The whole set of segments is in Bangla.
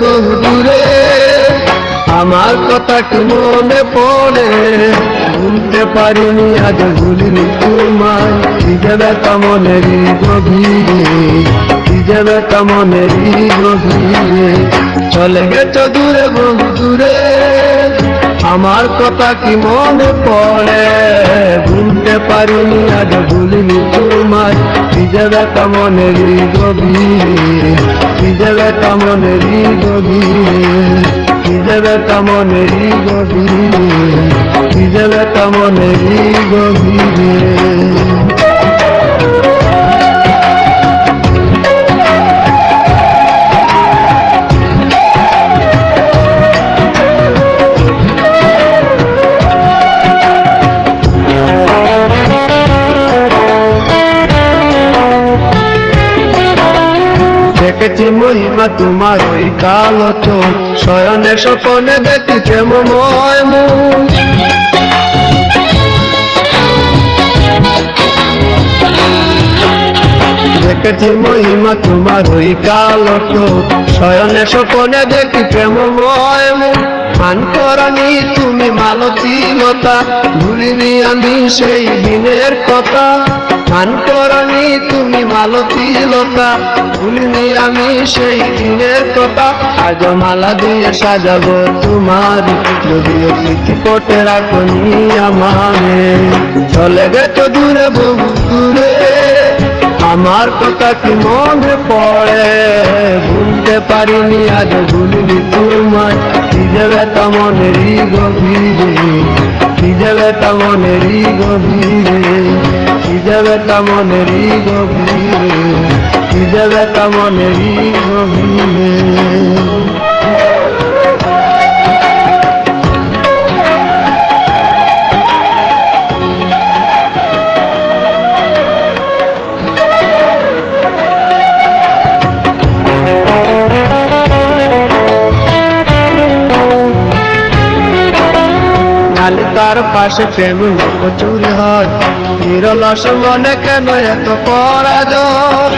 বহু দূরে আমার কথা কি মনে পড়ে ভুলতে পারিনি আজ ভুলিনি তোমায় কি যাবে মনেরই গভীরে কি যাবে মনেরই গভীরে চলে গেছো দূরে বহু দূরে আমার কথা কি মনে পড়ে ভুলতে পারিনি আজ ভুলিনি তোমায় কি যাবে মনেরই গভীরে কি যাবে মনেরই গভীরে কি যাবে মনেরই গভীরে কি যাবে মনেরই গভীরে দেখেছি মহিমা তোমার ওই কালো চোখ শয়নে স্বপনে দেখি প্রেমময় মুখ দেখেছি মহিমা তোমার ওই কালো চোখ শয়নে স্বপনে দেখি প্রেমময় মুখ মান করনি তুমি মালতীলতা ভুলিনি আমি সেই দিনের কথা মান করনি তুমি মালতীলতা ভুলিনি আমি সেই দিনের কথা আজ মালা দিয়ে সাজাবো তোমার যদিও প্রীতি কোটে রাখনি আমারে চলে গেছো দূরে বহু দূরে আমার কথা কি মনে পড়ে ভুলতে পারিনি আজ ভুলিনি তোমায় কি যাবে মনেরই গভীরে কি যাবে মনেরই গভীরে কি যাবে মনেরই গভীরে কি যাবে মনেরই গভীরে তার পাশে প্রেম চুরি হয় নিরলস মনে কেন এত পরাজয়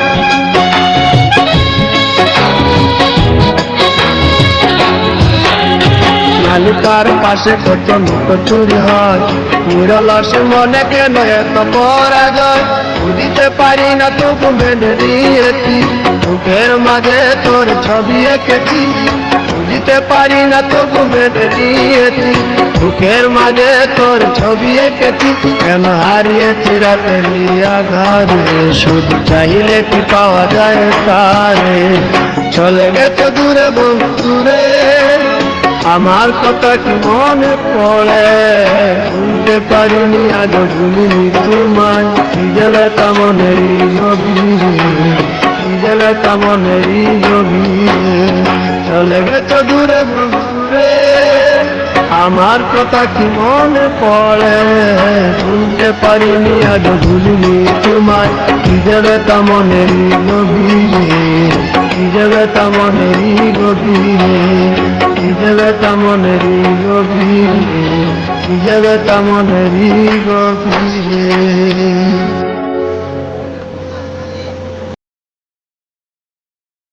তার পাশে কত মুখ চুরি হয় নিরলস মনে কেন এত পরাজয় বুঝতে পারি না তবু মেনে দিয়েছি মুখের মাঝে তোর ছবি এঁকেছি বুঝতে পারি না তবু মেনে দিয়েছি বুকের মাঝে তোর ছবি এঁকেছি কেন হারিয়েছি রাতের আঘারে শুধু চাইলে কি পাওয়া যায় তারে চলে গেছো দূরে বহু দূরে আমার কথা কি মনে পড়ে ভুলতে পারিনি আজ ভুলিনি তোমায় কি যাবে মনেরই গভীরে কি যাবে মনেরই গভীরে চলে গেছো দূরে বহু দূরে আমার কথা কি মনে পড়ে ভুলতে পারিনি আজ ভুলিনি তোমায় কি যাবে মনেরই গভীরে কি যাবে মনেরই গভীরে কি যাবে মনেরই গভীরে কি যাবে মনেরই গভীরে